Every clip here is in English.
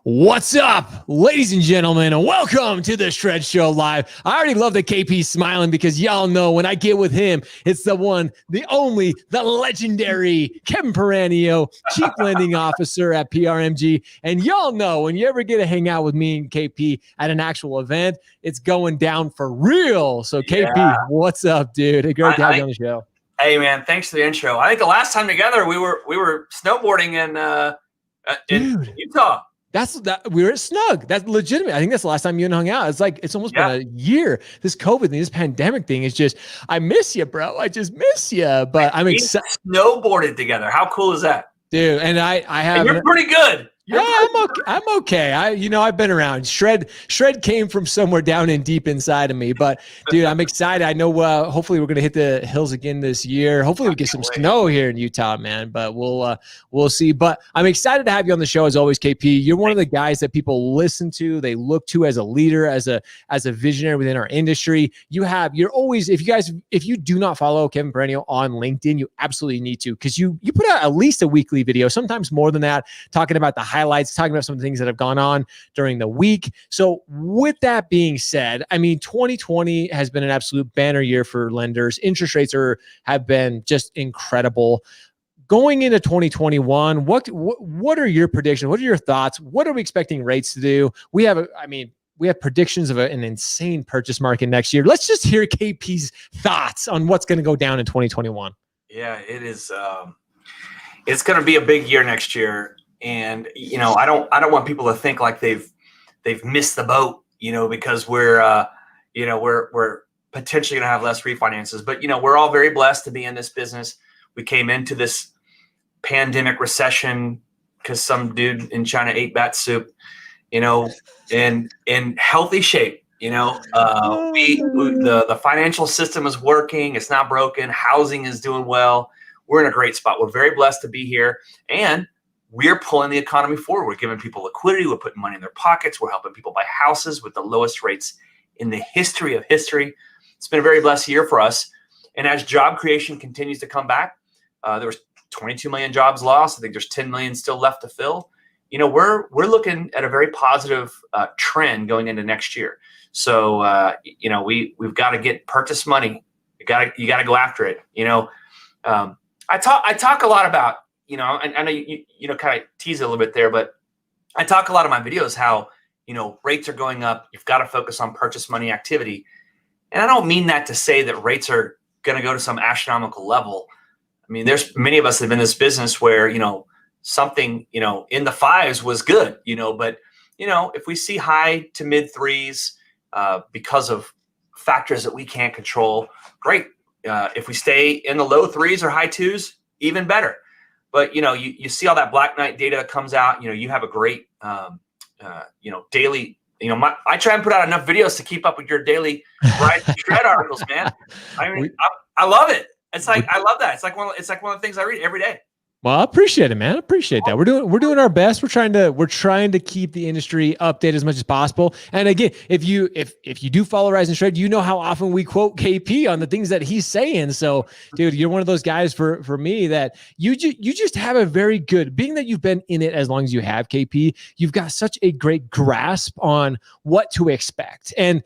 What's up, ladies and gentlemen, and welcome to the Shred Show Live. I already love that KP's smiling because y'all know when I get with him, it's the one, the only, the legendary Kevin Peranio, Chief Lending Officer at PRMG. And y'all know when you ever get to hang out with me and KP at an actual event, it's going down for real. So KP, what's up, dude? Great to have you on the show. Hey, man, thanks for the intro. I think the last time together we were snowboarding in Utah. We were at Snug. That's legitimate. I think that's the last time you and hung out. It's almost been a year. This COVID thing, this pandemic thing is just, I miss you, bro. I just miss you. But I'm excited. Snowboarded together. How cool is that? Dude, and I have. And you're pretty good. I'm okay. I've been around. Shred came from somewhere down in deep inside of me. But dude, I'm excited. I know. Hopefully, we're gonna hit the hills again this year. Hopefully, we get some snow here in Utah, man. But we'll see. But I'm excited to have you on the show as always, KP. You're one of the guys that people listen to. They look to as a leader, as a visionary within our industry. You're always. If you do not follow Kevin Peranio on LinkedIn, you absolutely need to, because you put out at least a weekly video, sometimes more than that, talking about the highlights, talking about some of the things that have gone on during the week. So with that being said, I mean, 2020 has been an absolute banner year for lenders. Interest rates have been just incredible. Going into 2021, what are your predictions? What are your thoughts? What are we expecting rates to do? We have predictions of an insane purchase market next year. Let's just hear KP's thoughts on what's going to go down in 2021. Yeah, it is. It's going to be a big year next year. And, I don't want people to think like they've missed the boat, because we're potentially going to have less refinances. But, we're all very blessed to be in this business. We came into this pandemic recession because some dude in China ate bat soup, in healthy shape. The financial system is working. It's not broken. Housing is doing well. We're in a great spot. We're very blessed to be here. And we're pulling the economy forward. We're giving people liquidity. We're putting money in their pockets. We're helping people buy houses with the lowest rates in the history of history. It's been a very blessed year for us. And as job creation continues to come back, there was 22 million jobs lost. I think there's 10 million still left to fill. We're looking at a very positive trend going into next year. So we've got to get purchase money. You got to go after it. I talk a lot about. I know you kind of tease it a little bit there, but I talk a lot in my videos how, rates are going up. You've got to focus on purchase money activity. And I don't mean that to say that rates are going to go to some astronomical level. I mean, there's many of us that have been in this business where, something, in the fives was good, but, if we see high to mid threes because of factors that we can't control, great. If we stay in the low threes or high twos, even better. But, you see all that Black Knight data that comes out, you have a great, daily, I try and put out enough videos to keep up with your daily Rise and Shred articles, man. I mean, I love it. It's like, I love that. It's like one of the things I read every day. Well, I appreciate it, man. I appreciate that. We're doing our best. We're trying to keep the industry updated as much as possible. And again, if you do follow Rise and Shred, you know how often we quote KP on the things that he's saying. So, dude, you're one of those guys for me that you just have a very good, being that you've been in it as long as you have, KP, you've got such a great grasp on what to expect. And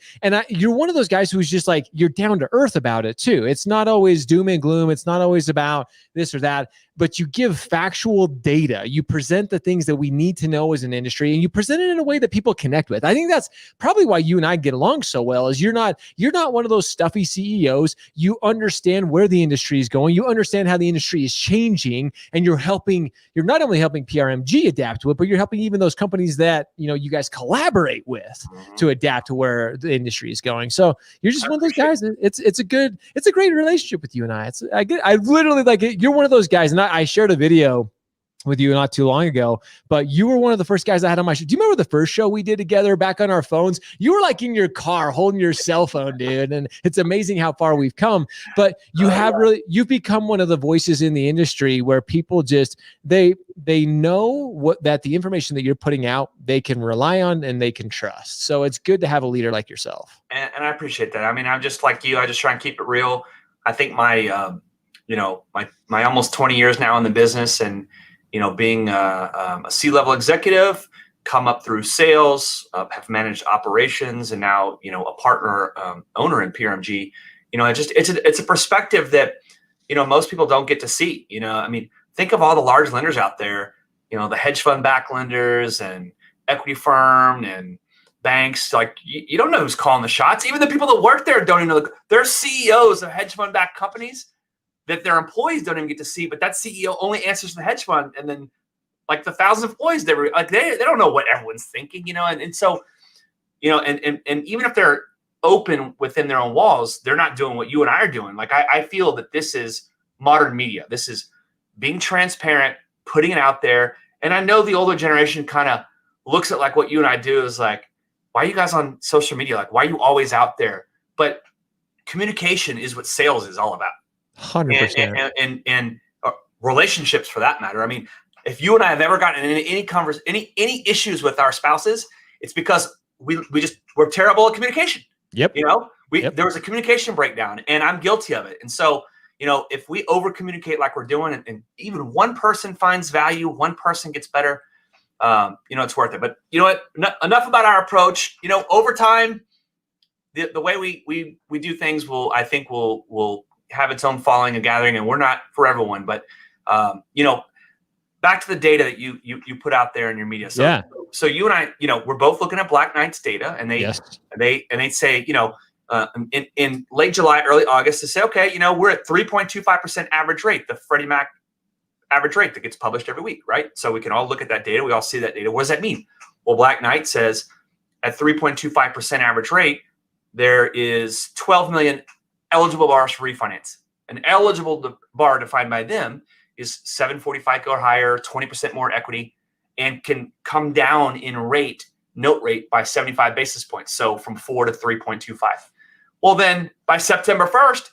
you're one of those guys who's just like, you're down to earth about it too. It's not always doom and gloom. It's not always about this or that, but you give factual data. You present the things that we need to know as an industry, and you present it in a way that people connect with. I think that's probably why you and I get along so well, is you're not one of those stuffy CEOs. You understand where the industry is going. You understand how the industry is changing, and you're not only helping PRMG adapt to it, but you're helping even those companies that, you guys collaborate with to adapt to where the industry is going. So you're just one of those guys. It's a great relationship with you and I. I literally like it. You're one of those guys, and I shared a video with you not too long ago, but you were one of the first guys I had on my show. Do you remember the first show we did together back on our phones? You were like in your car holding your cell phone, dude. And it's amazing how far we've come, but you've become one of the voices in the industry where people just, they know that the information that you're putting out, they can rely on and they can trust. So it's good to have a leader like yourself. And I appreciate that. I mean, I'm just like you. I just try and keep it real. I think my almost 20 years now in the business, and being a C-level executive, come up through sales, have managed operations, and now, a partner owner in PRMG. It's a perspective that, most people don't get to see. Think of all the large lenders out there, the hedge fund back lenders and equity firm and banks. Like, you don't know who's calling the shots. Even the people that work there don't even know. They're CEOs of hedge fund backed companies that their employees don't even get to see, but that CEO only answers to the hedge fund, and then like the 1,000 employees, they don't know what everyone's thinking, and so, and even if they're open within their own walls, they're not doing what you and I are doing. Like, I feel that this is modern media. This is being transparent, putting it out there. And I know the older generation kind of looks at like what you and I do is like, why are you guys on social media? Like, why are you always out there? But communication is what sales is all about. 100%. And relationships, for that matter. I mean, if you and I have ever gotten in any issues with our spouses, it's because we're terrible at communication. Yep. There was a communication breakdown, and I'm guilty of it. And so, if we over communicate like we're doing, and even one person finds value, one person gets better, it's worth it. But you know what? Enough about our approach. Over time, the way we do things will have its own following and gathering, and we're not for everyone. But back to the data that you put out there in your media. So, yeah. So you and I, we're both looking at Black Knight's data, and they say, in late July, early August, to say, okay, we're at 3.25% average rate, the Freddie Mac average rate that gets published every week, right? So we can all look at that data. We all see that data. What does that mean? Well, Black Knight says at 3.25% average rate, there is 12 million eligible borrowers for refinance. An eligible borrower defined by them is 740 FICO or higher, 20% more equity, and can come down in note rate by 75 basis points. So from 4 to 3.25. Well, then by September 1st,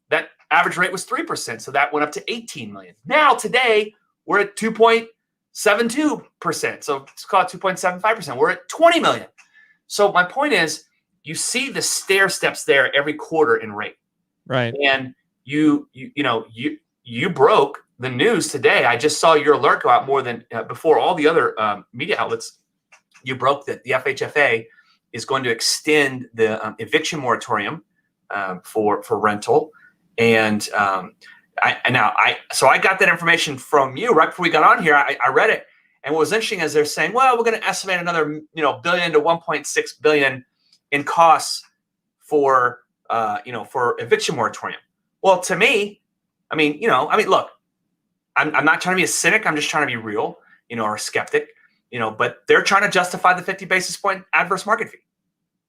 that average rate was 3%. So that went up to 18 million. Now today we're at 2.72%. So let's call it 2.75%. We're at 20 million. So my point is, you see the stair steps there every quarter in rate. Right. And you broke the news today. I just saw your alert go out more than before all the other media outlets. You broke that the FHFA is going to extend the eviction moratorium for rental. And I got that information from you right before we got on here. I read it, and what was interesting is they're saying, well, we're going to estimate another billion to 1.6 billion in costs for eviction moratorium. Well, to me, look, I'm not trying to be a cynic. I'm just trying to be real, or a skeptic, but they're trying to justify the 50 basis point adverse market fee.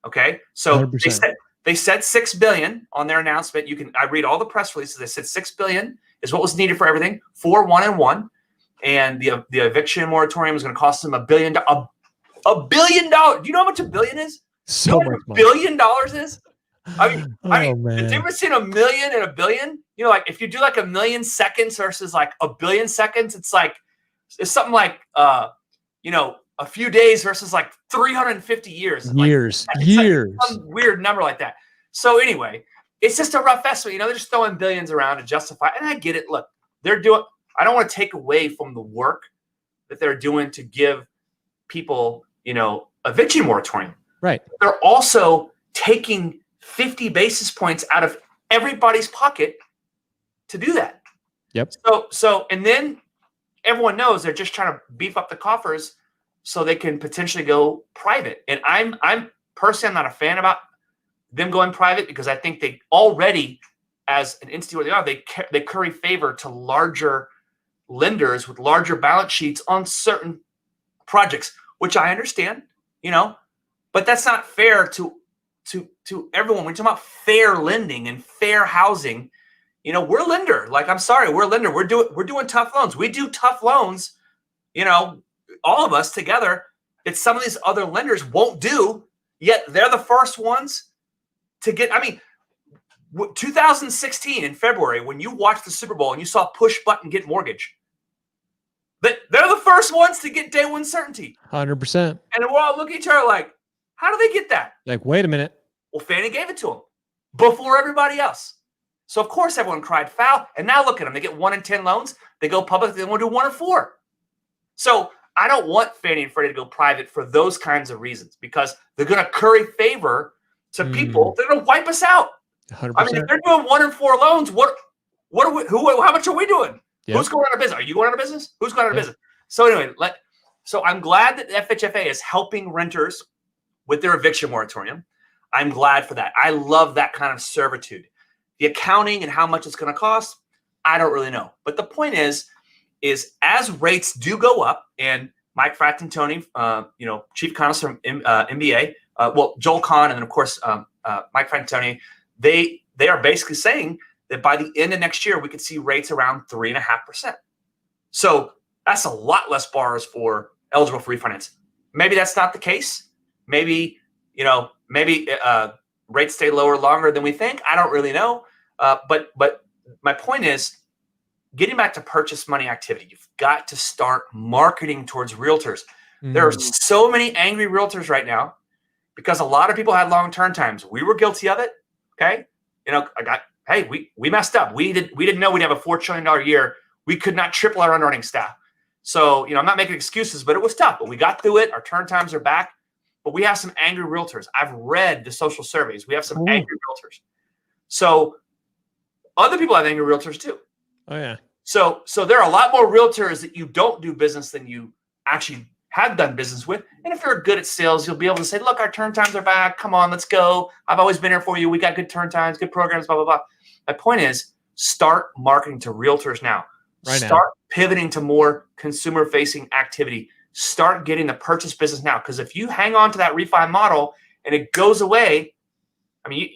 Okay. So 100%. they said 6 billion on their announcement. I read all the press releases. They said 6 billion is what was needed for everything, for 1 and 1. And the eviction moratorium is going to cost them $1 billion. $1 billion. Do you know how much $1 billion is? So much money. $1 billion is? I mean, man. the difference between 1 million and 1 billion, like if you do like 1 million seconds versus like 1 billion seconds, it's something like, a few days versus like 350 years. Years. Like some weird number like that. So anyway, it's just a rough estimate. They're just throwing billions around to justify. And I get it. Look, I don't want to take away from the work that they're doing to give people, eviction moratorium. Right. They're also taking 50 basis points out of everybody's pocket to do that. Yep. So, and then everyone knows they're just trying to beef up the coffers so they can potentially go private. And I'm personally, I'm not a fan about them going private, because I think they already, as an entity where they are, they curry favor to larger lenders with larger balance sheets on certain projects, which I understand, but that's not fair to everyone. When you're talking about fair lending and fair housing, we're a lender. Like, I'm sorry, we're a lender. We're doing tough loans. We do tough loans, all of us together, that some of these other lenders won't do, yet they're the first ones to get. 2016 in February, when you watched the Super Bowl and you saw push button get mortgage, they're the first ones to get day one certainty. 100%. And we're all looking at each other like, how do they get that? Like, wait a minute. Well, Fannie gave it to them before everybody else. So, of course, everyone cried foul. And now look at them. They get 1 in 10 loans. They go public. They want to do 1 or 4. So, I don't want Fannie and Freddie to go private for those kinds of reasons, because they're going to curry favor to people. They're going to wipe us out. 100%. I mean, if they're doing 1 in 4 loans, what are we? How much are we doing? Yep. Who's going out of business? Are you going out of business? Who's going out of business? So anyway, so I'm glad that the FHFA is helping renters with their eviction moratorium. I'm glad for that. I love that kind of servitude. The accounting and how much it's going to cost, I don't really know. But the point is as rates do go up, and Mike Frattantoni, chief economist from MBA, Joel Kahn, and then of course Mike Frattantoni, they are basically saying that by the end of next year, we could see rates around 3.5%. So that's a lot less borrowers eligible for refinance. Maybe that's not the case. Maybe rates stay lower longer than we think. I don't really know. But my point is, getting back to purchase money activity, you've got to start marketing towards realtors. There are so many angry realtors right now because a lot of people had long turn times. We were guilty of it. Okay. We messed up. We didn't know we'd have a $4 trillion year. We could not triple our underwriting staff. So, I'm not making excuses, but it was tough, but we got through it. Our turn times are back, but we have some angry realtors. I've read the social surveys. We have some angry realtors. So other people have angry realtors too. Oh yeah. So there are a lot more realtors that you don't do business than you actually have done business with. And if you're good at sales, you'll be able to say, look, our turn times are back. Come on, let's go. I've always been here for you. We got good turn times, good programs, blah, blah, blah. My point is, start marketing to realtors now. Start pivoting to more consumer-facing activity. Start getting the purchase business now. Because if you hang on to that refi model and it goes away, I mean,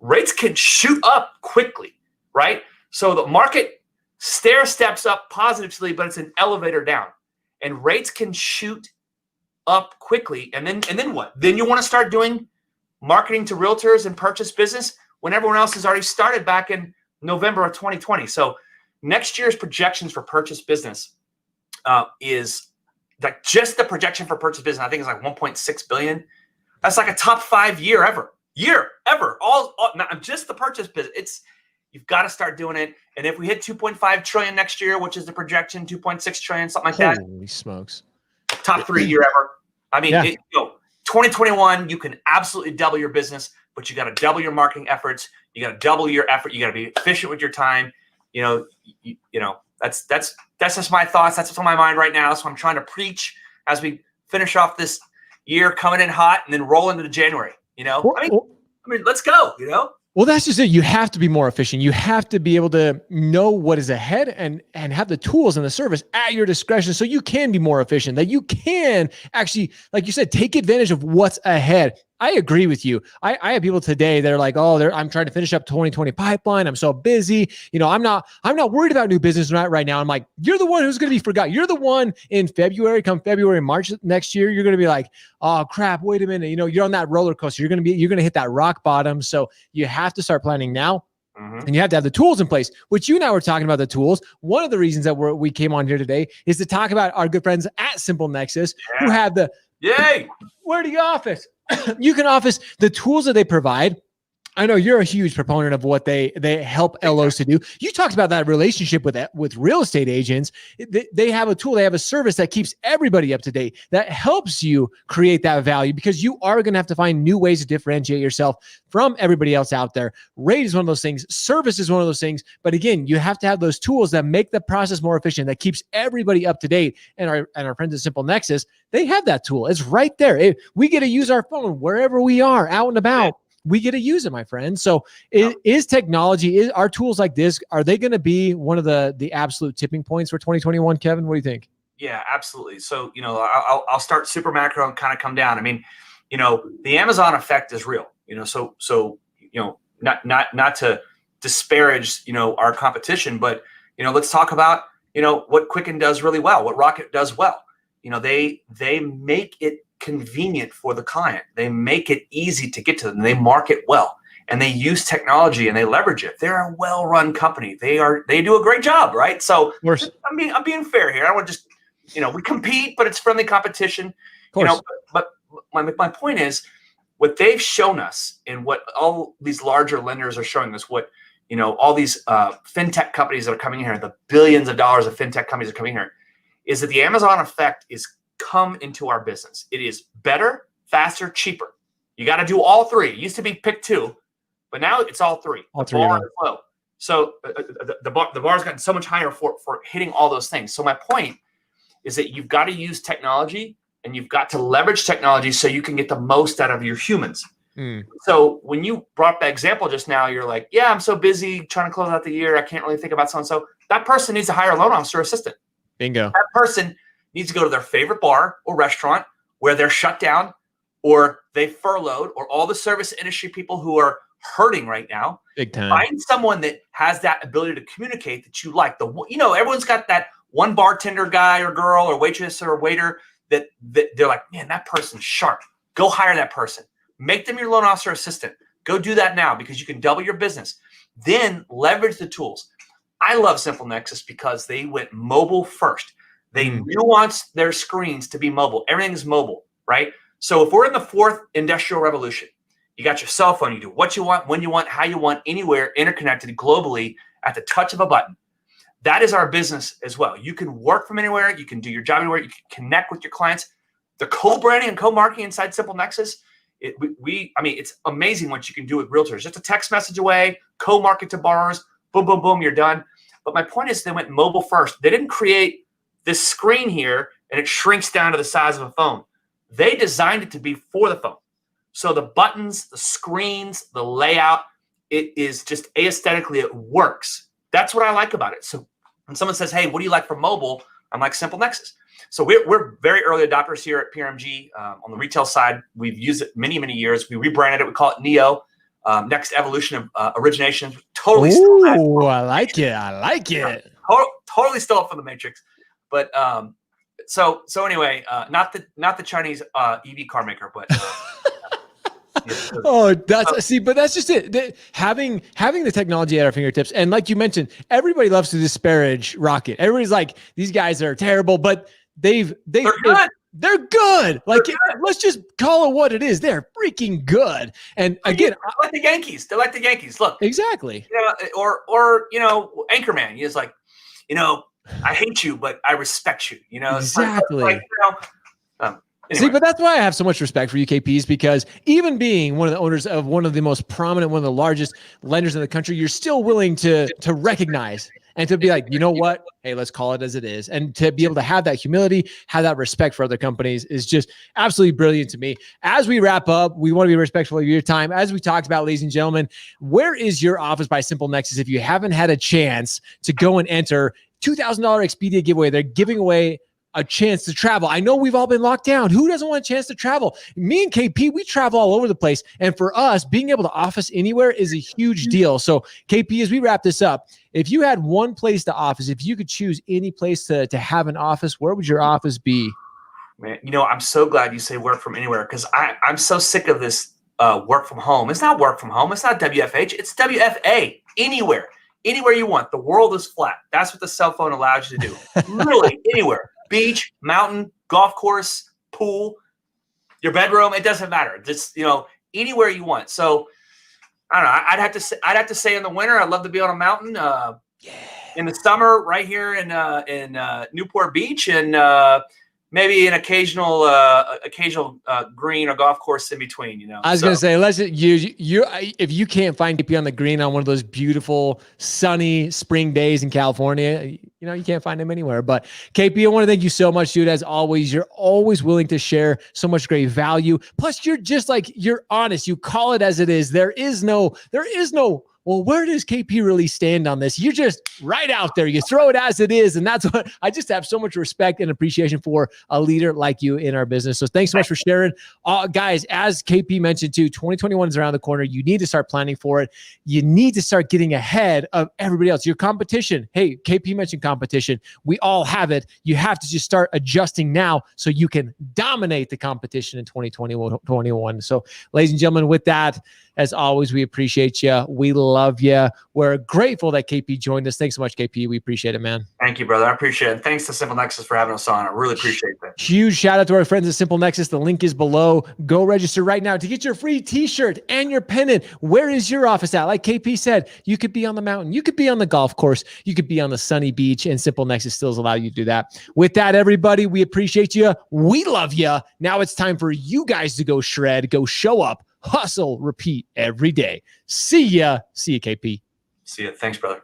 rates can shoot up quickly, right? So the market stair steps up positively, but it's an elevator down. And rates can shoot up quickly. And then what? Then you want to start doing marketing to realtors and purchase business when everyone else has already started back in November of 2020. So next year's projections for purchase business is like just the projection for purchase business, I think is like 1.6 billion. That's like a top 5 year ever. All not just the purchase business. You've got to start doing it. And if we hit 2.5 trillion next year, which is the projection, 2.6 trillion, something like that. Holy smokes. Top 3 year ever. I mean, 2021, you can absolutely double your business, but you got to double your marketing efforts. You got to double your effort. You got to be efficient with your time. That's just my thoughts. That's what's on my mind right now. So I'm trying to preach as we finish off this year coming in hot and then roll into January. I mean, let's go. Well, that's just it. You have to be more efficient. You have to be able to know what is ahead and have the tools and the service at your discretion so you can be more efficient, that you can actually, like you said, take advantage of what's ahead. I agree with you. I have people today that are like, I'm trying to finish up 2020 pipeline. I'm so busy. I'm not worried about new business right now. I'm like, you're the one who's going to be forgotten. You're the one in come February, March next year, you're going to be like, oh crap, wait a minute. You're on that roller coaster. You're going to hit that rock bottom. So you have to start planning now. And you have to have the tools in place, which you and I were talking about the tools. One of the reasons that we came on here today is to talk about our good friends at SimpleNexus who have the where the office. You can office the tools that they provide. I know you're a huge proponent of what they help LOs to do. You talked about that relationship with real estate agents. They have a tool, they have a service that keeps everybody up to date, that helps you create that value, because you are going to have to find new ways to differentiate yourself from everybody else out there. Rate is one of those things. Service is one of those things. But again, you have to have those tools that make the process more efficient, that keeps everybody up to date. And our friends at SimpleNexus, they have that tool. It's right there. We get to use our phone wherever we are, out and about. We get to use it, my friend. So is technology, are tools like this, are they going to be one of the absolute tipping points for 2021, Kevin? What do you think? Yeah, absolutely. So, I'll start super macro and kind of come down. I mean, the Amazon effect is real, so not to disparage, our competition, but, let's talk about, what Quicken does really well, what Rocket does well. They make it convenient for the client. They make it easy to get to them. They market well, and they use technology and they leverage it. They're a well-run company. They do a great job, right? So I'm being fair here. I don't want to just, we compete, but it's friendly competition. But my point is, what they've shown us and what all these larger lenders are showing us, what all these fintech companies that are coming here, the billions of dollars of fintech companies are coming here, is that the Amazon effect is come into our business. It is better, faster, cheaper. You got to do all three. It used to be pick two, but now it's all three. All three of them. Low. So the bar's gotten so much higher for hitting all those things. So my point is that you've got to use technology and you've got to leverage technology so you can get the most out of your humans. So when you brought that example just now, you're like, yeah, I'm so busy trying to close out the year. I can't really think about so-and-so. That person needs to hire a loan officer assistant. Bingo. That person needs to go to their favorite bar or restaurant where they're shut down or they furloughed, or all the service industry people who are hurting right now. Big time. Find someone that has that ability to communicate that you like. Everyone's got that one bartender guy or girl or waitress or waiter that they're like, man, that person's sharp. Go hire that person. Make them your loan officer assistant. Go do that now because you can double your business. Then leverage the tools. I love SimpleNexus because they went mobile first. They nuanced their screens to be mobile. Everything is mobile, right? So if we're in the fourth industrial revolution, you got your cell phone. You do what you want, when you want, how you want, anywhere, interconnected globally at the touch of a button. That is our business as well. You can work from anywhere. You can do your job anywhere. You can connect with your clients. The co-branding and co-marketing inside SimpleNexus, it's amazing what you can do with realtors. Just a text message away, co-market to borrowers, boom, boom, boom, you're done. But my point is they went mobile first. They didn't create this screen here and it shrinks down to the size of a phone. They designed it to be for the phone. So the buttons, the screens, the layout, it is just aesthetically, it works. That's what I like about it. So when someone says, hey, what do you like for mobile? I'm like, SimpleNexus. So we're very early adopters here at PRMG. On the retail side, we've used it many, many years. We rebranded it. We call it Neo, next evolution of origination. Totally. Ooh, I like it. I like it. Totally still up for the Matrix. But so anyway, not the Chinese EV car maker, but. But that's just it. Having the technology at our fingertips, and like you mentioned, everybody loves to disparage Rocket. Everybody's like, these guys are terrible, but they're good. They're good. Let's just call it what it is. They're freaking good. And again, they're like the Yankees. They're like the Yankees. Look, exactly. Or Anchorman. He's like, I hate you, but I respect you. Exactly. Anyway. See, but that's why I have so much respect for UKPs, because even being one of the owners of one of the most prominent, one of the largest lenders in the country, you're still willing to recognize and to be like, you know what? Hey, let's call it as it is. And to be able to have that humility, have that respect for other companies is just absolutely brilliant to me. As we wrap up, we want to be respectful of your time. As we talked about, ladies and gentlemen, where is your office by SimpleNexus if you haven't had a chance to go and enter $2,000 Expedia giveaway? They're giving away a chance to travel. I know we've all been locked down. Who doesn't want a chance to travel? Me and KP, we travel all over the place. And for us, being able to office anywhere is a huge deal. So KP, as we wrap this up, if you had one place to office, if you could choose any place to have an office, where would your office be? Man, I'm so glad you say work from anywhere, because I'm so sick of this work from home. It's not work from home. It's not WFH. It's WFA. Anywhere you want. The world is flat. That's what the cell phone allows you to do. Literally anywhere. Beach, mountain, golf course, pool, your bedroom, it doesn't matter. Just, anywhere you want. So I don't know. I'd have to say in the winter, I'd love to be on a mountain. In the summer, right here in Newport Beach, and maybe an occasional green or golf course in between. I was gonna say, let's if you can't find KP on the green on one of those beautiful sunny spring days in California, you can't find him anywhere. But KP, I want to thank you so much, dude. As always, you're always willing to share so much great value. Plus, you're honest. You call it as it is. There is no. Well, where does KP really stand on this? You're just right out there. You throw it as it is. And that's what I just have so much respect and appreciation for a leader like you in our business. So thanks so much for sharing. Guys, as KP mentioned too, 2021 is around the corner. You need to start planning for it. You need to start getting ahead of everybody else. Your competition. Hey, KP mentioned competition. We all have it. You have to just start adjusting now so you can dominate the competition in 2021. So ladies and gentlemen, with that, As always, we appreciate you. We love you. We're grateful that KP joined us. Thanks so much, KP. We appreciate it, man. Thank you, brother. I appreciate it. Thanks to SimpleNexus for having us on. I really appreciate that. Huge shout out to our friends at SimpleNexus. The link is below. Go register right now to get your free t-shirt and your pennant. Where is your office at? Like KP said, you could be on the mountain. You could be on the golf course. You could be on the sunny beach, and SimpleNexus still allow you to do that. With that, everybody, we appreciate you. We love you. Now it's time for you guys to go shred, go show up, hustle, repeat every day. See ya. See you, KP. See you. Thanks, brother.